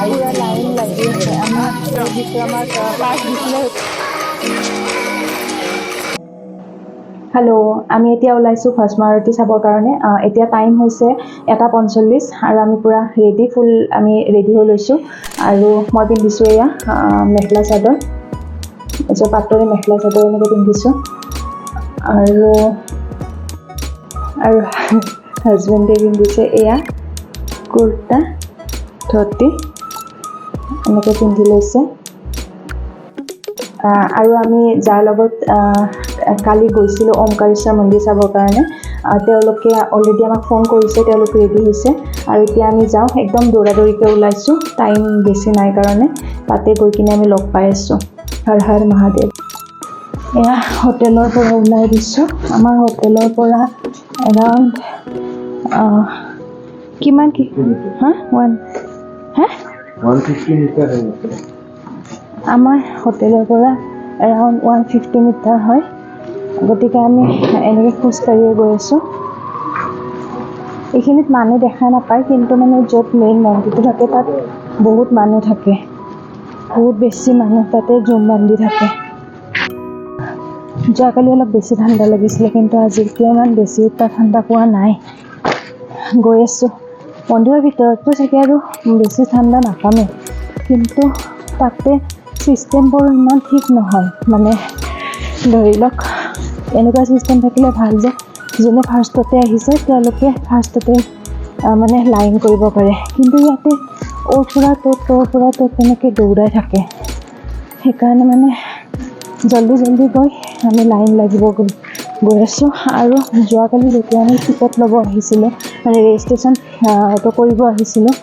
পুৰা লাইন লাগি আছে আমাৰ যিটো আমাক পাছ দিছিলে। হেল্ল', আমি এতিয়া ওলাইছোঁ ভস্ম আৰতি চাবৰ কাৰণে। এতিয়া টাইম হৈছে 1:45 আৰু আমি পুৰা ফুল আমি ৰেডি হৈ লৈছোঁ। আৰু মই পিন্ধিছোঁ এয়া মেখেলা চাদৰ, এযোৰ পাটৰে মেখেলা চাদৰ এনেকৈ পিন্ধিছোঁ। আৰু হাজবেণ্ডে পিন্ধিছে এয়া কুৰ্তা ধুতি এনেকৈ পিন্ধি লৈছে। আৰু আমি যাৰ লগত কালি গৈছিলোঁ ওমকাৰেশ্বৰ মন্দিৰ চাবৰ কাৰণে, তেওঁলোকে অলৰেডি আমাক ফোন কৰিছে, তেওঁলোক ৰেডি হৈছে। আৰু এতিয়া আমি যাওঁ, একদম দৌৰাদৌৰিকৈ ওলাইছোঁ, টাইম বেছি নাই কাৰণে। তাতে গৈ কিনে আমি লগ পাই আছোঁ। হৰ হৰ মহাদেৱ। এয়া হোটেলৰ পৰা ওলাই দিছোঁ। আমাৰ হোটেলৰ পৰা এৰাউণ্ড কিমান কি 150 মিটাৰ হয়। আমাৰ হোটেলৰ পৰা এৰাউণ্ড 150 মিটাৰ হয়। গতিকে আমি এনেকৈ খোজকাঢ়িয়ে গৈ আছোঁ। এইখিনিত মানুহ দেখা নাপায়, কিন্তু মানে য'ত মেইন মন্দিৰটো থাকে তাত বহুত মানুহ থাকে, বহুত বেছি মানুহ তাতে জুম বান্ধি থাকে। যোৱাকালি অলপ বেছি ঠাণ্ডা লাগিছিলে, কিন্তু আজি এতিয়া ইমান বেছি ঠাণ্ডা পোৱা নাই। গৈ আছোঁ মন্দিৰৰ ভিতৰততো চাগে আৰু বেছি ঠাণ্ডা নাপামেই, কিন্তু তাতে ছিষ্টেমবোৰ ইমান ঠিক নহয়। মানে ধৰি লওক এনেকুৱা ছিষ্টেম থাকিলে ভাল যে যোনে ফাৰ্ষ্টতে আহিছে তেওঁলোকে ফাৰ্ষ্টতে মানে লাইন কৰিব পাৰে, কিন্তু ইয়াতে অ'ৰ পৰা ত'ত তেনেকৈ দৌৰাই থাকে। সেইকাৰণে মানে জল্দি গৈ আমি লাইন লাগিব গৈ আছোঁ। আৰু যোৱাকালি যেতিয়া আমি টিকেট ল'ব আহিছিলোঁ, মানে ৰেজিষ্ট্ৰেশ্যন কৰিব আহিছিলোঁ,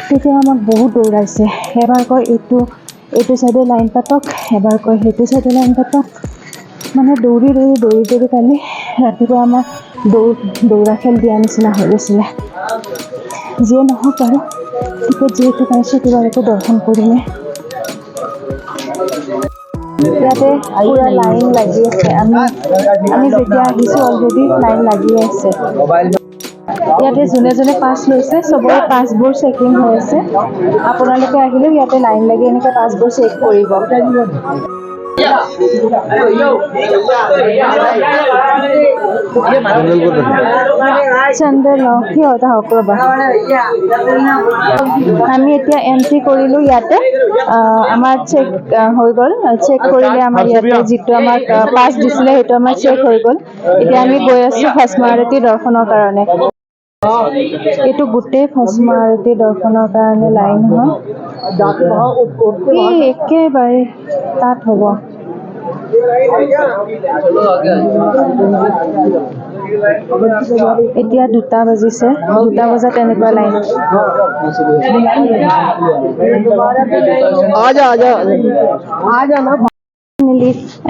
তেতিয়া আমাক বহুত দৌৰাইছে। এবাৰ কয় এইটো চাইডে লাইন পাতক, এবাৰ কয় সেইটো চাইডে লাইন পাতক। মানে দৌৰি কালি ৰাতিপুৱা আমাক দৌৰা খেল দিয়া নিচিনা হৈ গৈছিলে। যিয়ে নহওক আৰু টিকেট যিহেতু পাইছোঁ, কিবা একো দৰ্শন কৰিমে। ইয়াতে পুৰা লাইন লাগি আছে। আমি যেতিয়া আহিছোঁ অলৰেডি লাইন লাগি আছে। ইয়াতে যোনে পাছ লৈছে চবৰে পাছবোৰ চেকিং হৈ আছে। আপোনালোকে আহিলেও ইয়াতে লাইন লাগি এনেকৈ পাছবোৰ চেক কৰিব। চেণ্ডেল সিহঁতে হওক ৰ'বা। আমি এতিয়া এণ্ট্ৰি কৰিলোঁ ইয়াতে। আমাৰ চেক হৈ গ'ল। চেক কৰিলে আমাৰ ইয়াতে যিটো আমাক পাছ দিছিলে সেইটো আমাৰ চেক হৈ গ'ল। এতিয়া আমি গৈ আছোঁ ভস্ম আৰতি দৰ্শনৰ কাৰণে। এইটো গোটেই ভস্ম আৰতি দৰ্শনৰ কাৰণে লাইন হয়। একেবাৰে তাত হ'ব। এতিয়া 2টা বাজিছে, 2টা বজাত এনেকুৱা লাইন।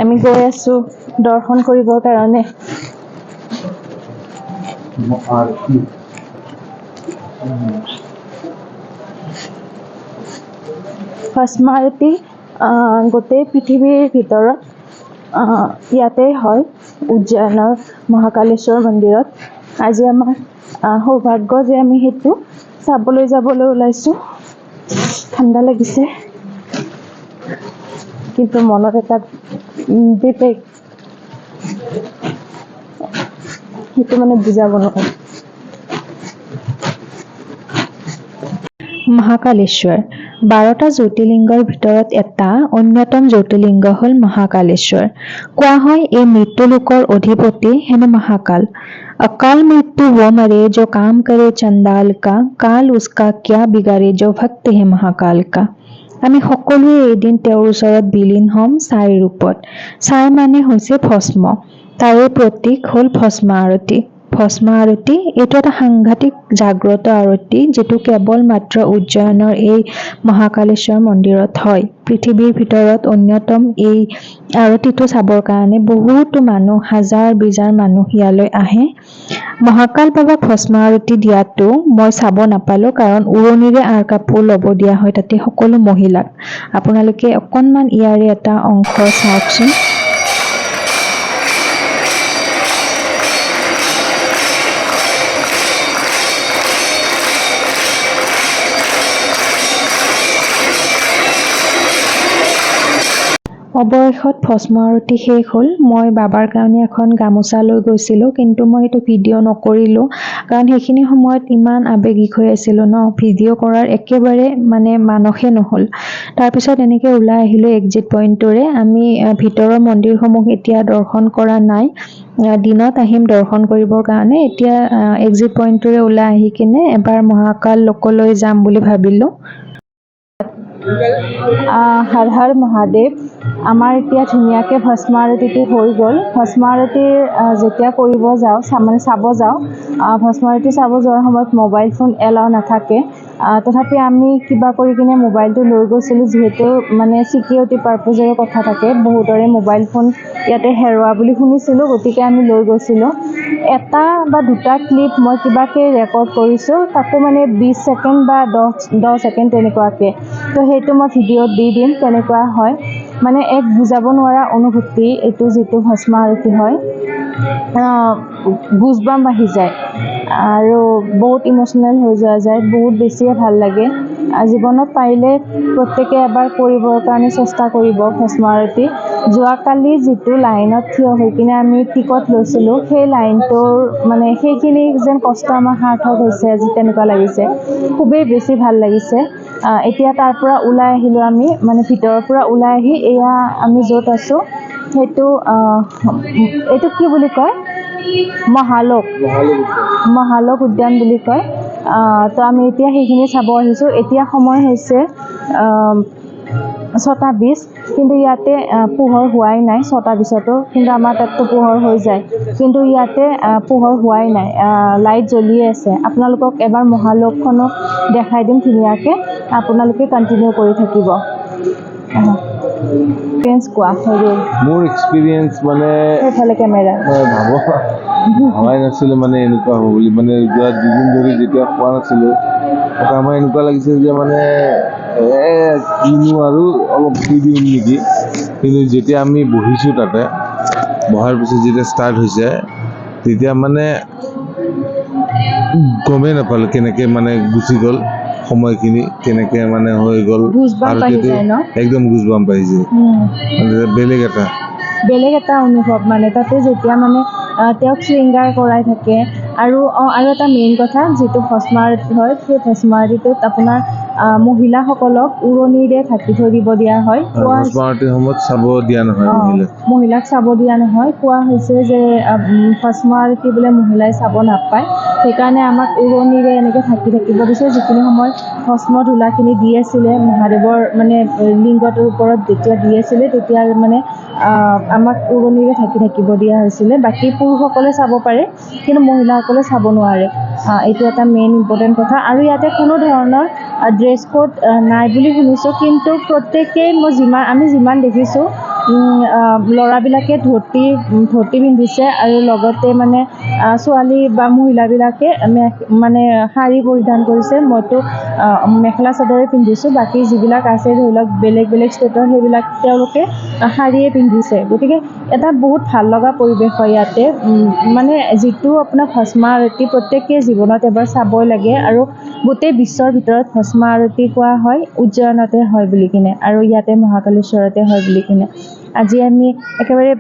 আমি গৈ আছোঁ দৰ্শন কৰিবৰ কাৰণে। ভস্ম আৰতি গোটেই পৃথিৱীৰ ভিতৰত ইয়াতেই হয়, উজ্জয়নৰ মহাকালেশ্বৰ মন্দিৰত। আজি আমাৰ সৌভাগ্য যে আমি সেইটো যাবলৈ ওলাইছোঁ। ঠাণ্ডা লাগিছে, কিন্তু মনত এটা বিবেক সেইটো মানে বুজাব নোৱাৰোঁ। মহাকালেশ্বৰ 12টা জ্যোতিৰ্লিংগৰ ভিতৰত এটা অন্যতম জ্যোতিৰ্লিংগ হ'ল মহাকালেশ্বৰ। কোৱা হয় এই মৃত্যুলোকৰ অধিপতি হেনো মহাকাল। अकाल मृत्यु वो मरे जो काम करे चंडाल का, काल उसका क्या बिगाड़े जो भक्त है महाकाल का। আমি সকলোৱে এদিন তেওঁৰ ওচৰত বিলীন হ'ম ছাই ৰূপত। ছাই মানে হৈছে ভস্ম, তাৰে প্ৰতীক হ'ল ভস্ম আৰতি। ভস্ম আৰতি এইটো এটা সাংঘাতিক জাগ্ৰত আৰতি, যিটো কেৱল মাত্ৰ উজ্জয়নৰ এই মহাকালেশ্বৰ মন্দিৰত হয়। পৃথিৱীৰ ভিতৰত অন্যতম এই আৰতিটো চাবৰ কাৰণে বহুতো মানুহ, হাজাৰ বিজাৰ মানুহ ইয়ালৈ আহে। মহাকাল বাবাক ভস্ম আৰতি দিয়াটো মই চাব নাপালো, কাৰণ উৰণিৰে আঁৰ কাপোৰ ল'ব দিয়া হয় তাতে সকলো মহিলাক। আপোনালোকে অকণমান ইয়াৰে এটা অংশ চাওকচোন। অৱশেষত ভস্ম আৰতি শেষ হ'ল। মই বাবাৰ কাৰণে এখন গামোচা লৈ গৈছিলোঁ, কিন্তু মই সেইটো ভিডিঅ' নকৰিলোঁ কাৰণ সেইখিনি সময়ত ইমান আৱেগিক হৈ আছিলোঁ ন, ভিডিঅ' কৰাৰ একেবাৰে মানসে নহ'ল। তাৰপিছত এনেকৈ ওলাই আহিলোঁ এক্সিট পইণ্টটোৰে। আমি ভিতৰৰ মন্দিৰসমূহ এতিয়া দৰ্শন কৰা নাই, দিনত আহিম দৰ্শন কৰিবৰ কাৰণে। এতিয়া এক্সিট পইণ্টটোৰে ওলাই আহি কিনে এবাৰ মহাকাল লোকলৈ যাম বুলি ভাবিলোঁ। হৰ হৰ মহাদেৱ। আমাৰ এতিয়া ধুনীয়াকৈ ভস্ম আৰতিটো হৈ গ'ল। ভস্ম আৰতি যেতিয়া কৰিব যাওঁ চাব যাওঁ, ভস্ম আৰতি চাব যোৱাৰ সময়ত মোবাইল ফোন এলাও নাথাকে। তথাপি আমি কিবা কৰি কিনে মোবাইলটো লৈ গৈছিলোঁ, যিহেতু ছিকিউৰিটি পাৰপজৰো কথা থাকে। বহুতৰে মোবাইল ফোন ইয়াতে হেৰুৱা বুলি শুনিছিলোঁ, গতিকে আমি লৈ গৈছিলোঁ। এটা বা দুটা ক্লিপ মই কিবাকৈ ৰেকৰ্ড কৰিছোঁ, তাকো 20 ছেকেণ্ড বা 10 ছেকেণ্ড তেনেকুৱাকৈ। তো সেইটো মই ভিডিঅ'ত দি দিম কেনেকুৱা হয়। এক বুজাব নোৱাৰা অনুভূতি এইটো, যিটো ভস্ম আৰতি হয়। গুজবাম্প আহি যায় আৰু বহুত ইম'চনেল হৈ যোৱা যায়, বহুত বেছিয়ে ভাল লাগে। জীৱনত পাৰিলে প্ৰত্যেকে এবাৰ কৰিবৰ কাৰণে চেষ্টা কৰিব ভস্ম আৰতি। যোৱাকালি যিটো লাইনত থিয় হৈ কিনে আমি টিকট লৈছিলোঁ, সেই লাইনটোৰ সেইখিনি যেন কষ্ট আমাৰ সাৰ্থক হৈছে আজি, তেনেকুৱা লাগিছে। খুবেই বেছি ভাল লাগিছে। এতিয়া তাৰ পৰা ওলাই আহিলোঁ আমি, ভিতৰৰ পৰা ওলাই আহি এয়া আমি য'ত আছোঁ সেইটো এইটো কি বুলি কয়, মহালোক উদ্যান বুলি কয়। তো আমি এতিয়া সেইখিনি চাব আহিছোঁ। এতিয়া সময় হৈছে 6:20, কিন্তু ইয়াতে পোহৰ হোৱাই নাই। 6:20তো কিন্তু আমাৰ তাততো পোহৰ হৈ যায়, কিন্তু ইয়াতে পোহৰ হোৱাই নাই, লাইট জ্বলিয়ে আছে। আপোনালোকক এবাৰ মহালোকখনো দেখাই দিম ধুনীয়াকৈ, আপোনালোকে কণ্টিনিউ কৰি থাকিব। কোৱা মোৰ এক্সপিৰিয়েঞ্চ সেইফালে কেমেৰা ভাবাই নাছিলোঁ এনেকুৱা হ'ব বুলি। যোৱা 2 দিন ধৰি যেতিয়া খোৱা নাছিলোঁ, এটা আমাৰ এনেকুৱা লাগিছে যে কিনো আৰু অলপ শুই দিম নেকি। কিন্তু যেতিয়া আমি বহিছোঁ তাতে, বহাৰ পিছত যেতিয়া ষ্টাৰ্ট হৈছে, তেতিয়া গমেই নাপালোঁ কেনেকৈ গুচি গ'ল সময়খিনি, কেনেকৈ হৈ গ'ল। আৰতিটো একদম গুজবাম্প আহিছে, বেলেগ এটা অনুভৱ। তাতে যেতিয়া তেওঁক শৃংগাৰ কৰাই থাকে। আৰু এটা মেইন কথা, যিটো ভস্ম আৰতি হয়, সেই ভস্ম আৰতিটোত আপোনাৰ মহিলাসকলক উৰণিৰে ঢাকি থৈ দিব দিয়া হয়। ভস্ম আৰতিৰ সময়ত চাব দিয়া নহয় মহিলাক চাব দিয়া নহয়। কোৱা হৈছে যে ভস্ম আৰতি বোলে মহিলাই চাব নাপায়, সেইকাৰণে আমাক উৰণিৰে এনেকৈ ঢাকি থাকিব দিছে। যিখিনি সময়ত ভস্ম ধূলাখিনি দি আছিলে মহাদেৱৰ লিংগটোৰ ওপৰত, যেতিয়া দি আছিলে তেতিয়া আমাক উৰণিৰে ঢাকি থাকিব দিয়া হৈছিলে। বাকী পুৰুষসকলে চাব পাৰে, কিন্তু মহিলাসকলে চাব নোৱাৰে। এইটো এটা মেইন ইম্পৰ্টেণ্ট কথা। আৰু ইয়াতে কোনো ধৰণৰ ড্ৰেছ কোড নাই বুলি শুনিছোঁ, কিন্তু প্ৰত্যেকেই আমি যিমান দেখিছোঁ, ল'ৰাবিলাকে ধুতি পিন্ধিছে, আৰু লগতে ছোৱালী বা মহিলাবিলাকে শাৰী পৰিধান কৰিছে। মইতো মেখেলা চাদৰে পিন্ধিছোঁ, বাকী যিবিলাক আছে ধৰি লওক বেলেগ ষ্টেটৰ, সেইবিলাক তেওঁলোকে শাৰীয়ে পিন্ধিছে। গতিকে এটা বহুত ভাল লগা পৰিৱেশ হয় ইয়াতে। যিটো আপোনাৰ ভস্ম আৰতি প্ৰত্যেকেই জীৱনত এবাৰ চাবই লাগে। আৰু গোটেই বিশ্বৰ ভিতৰত ভস্ম আৰতি কোৱা হয় উজ্জয়িনতে হয় বুলি কিনে, আৰু ইয়াতে মহাকালেশ্বৰতে হয় বুলি কিনে। আজি আমি একেবাৰে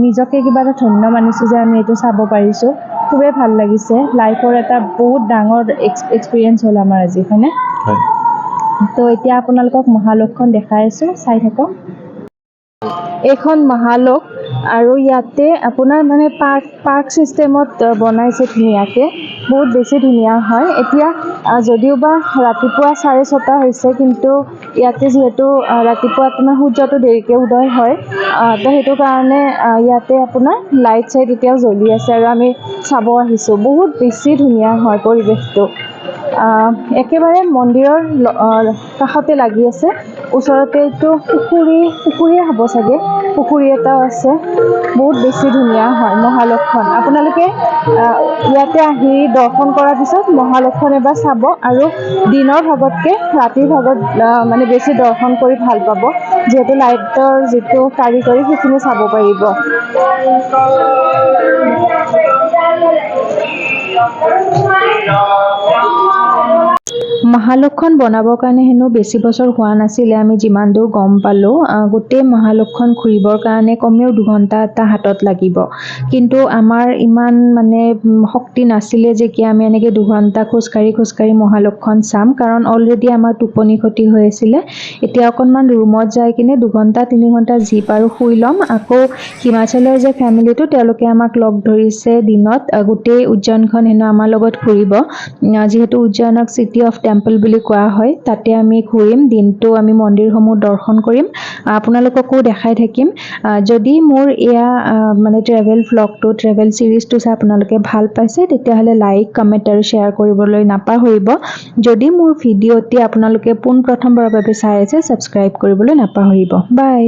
নিজকে কিবা এটা ধন্য মানিছোঁ যে আমি এইটো চাব পাৰিছোঁ। খুবেই ভাল লাগিছে। লাইফৰ এটা বহুত ডাঙৰ এক্সপিৰিয়েঞ্চ হ'ল আমাৰ আজি, হয়নে? তো এতিয়া আপোনালোকক মহালোকখন দেখাই আছোঁ, চাই থাকক। এইখন মহালোক, আৰু ইয়াতে আপোনাৰ পাৰ্ক চিষ্টেমত বনাইছে ধুনীয়াকৈ, বহুত বেছি ধুনীয়া হয়। এতিয়া যদিওবা ৰাতিপুৱা 6:30 হৈছে, কিন্তু ইয়াতে যিহেতু ৰাতিপুৱা আপোনাৰ সূৰ্যটো দেৰিকৈ উদয় হয়, তো সেইটো কাৰণে ইয়াতে আপোনাৰ লাইট চাইট এতিয়াও জ্বলি আছে, আৰু আমি চাব আহিছোঁ। বহুত বেছি ধুনীয়া হয় পৰিৱেশটো। একেবাৰে মন্দিৰৰ কাষতে লাগি আছে। ওচৰতে এইটো পুখুৰীয়ে হ'ব চাগে, পুখুৰী এটাও আছে। বহুত বেছি ধুনীয়া হয় মহালোকখন। আপোনালোকে ইয়াতে আহি দৰ্শন কৰাৰ পিছত মহালোকখন এবাৰ চাব, আৰু দিনৰ ভাগতকৈ ৰাতিৰ ভাগত বেছি দৰ্শন কৰি ভাল পাব, যিহেতু লাইটৰ যিটো কাৰিকৰী সেইখিনি চাব পাৰিব। মহালক্ষণ বনাবৰ কাৰণে হেনো বেছি বছৰ হোৱা নাছিলে, আমি যিমান দূৰ গম পালোঁ। গোটেই মহালক্ষণ ঘূৰিবৰ কাৰণে কমেও 2 ঘণ্টা এটা হাতত লাগিব, কিন্তু আমাৰ ইমান মানে শক্তি নাছিলে যে কি আমি এনেকৈ 2 ঘণ্টা খোজকাঢ়ি মহালক্ষণ চাম, কাৰণ অলৰেডি আমাৰ টোপনি ক্ষতি হৈ আছিলে। এতিয়া অকণমান ৰুমত যাই কিনে 2 ঘণ্টা 3 ঘণ্টা যি পাৰোঁ শুই ল'ম। আকৌ হিমাচলৰ যে ফেমিলিটো তেওঁলোকে আমাক লগ ধৰিছে দিনত, গোটেই উজ্জয়নখন হেনো আমাৰ লগত ঘূৰিব। যিহেতু উজ্জয়নক চিটি অফ টেম্পল বুলি কোৱা হয়, তাতে আমি ঘূৰিম, দিনটো আমি মন্দিৰসমূহ দৰ্শন কৰিম, আপোনালোককো দেখাই থাকিম। যদি মোৰ এয়া মানে ট্ৰেভেল ভ্লগটো, ট্ৰেভেল ছিৰিজটো চাই আপোনালোকে ভাল পাইছে, তেতিয়াহ'লে লাইক, কমেণ্ট আৰু শ্বেয়াৰ কৰিবলৈ নাপাহৰিব। যদি মোৰ ভিডিঅ'টি আপোনালোকে পোনপ্ৰথমবাৰৰ বাবে চাই আছে, ছাবস্ক্ৰাইব কৰিবলৈ নাপাহৰিব। বাই।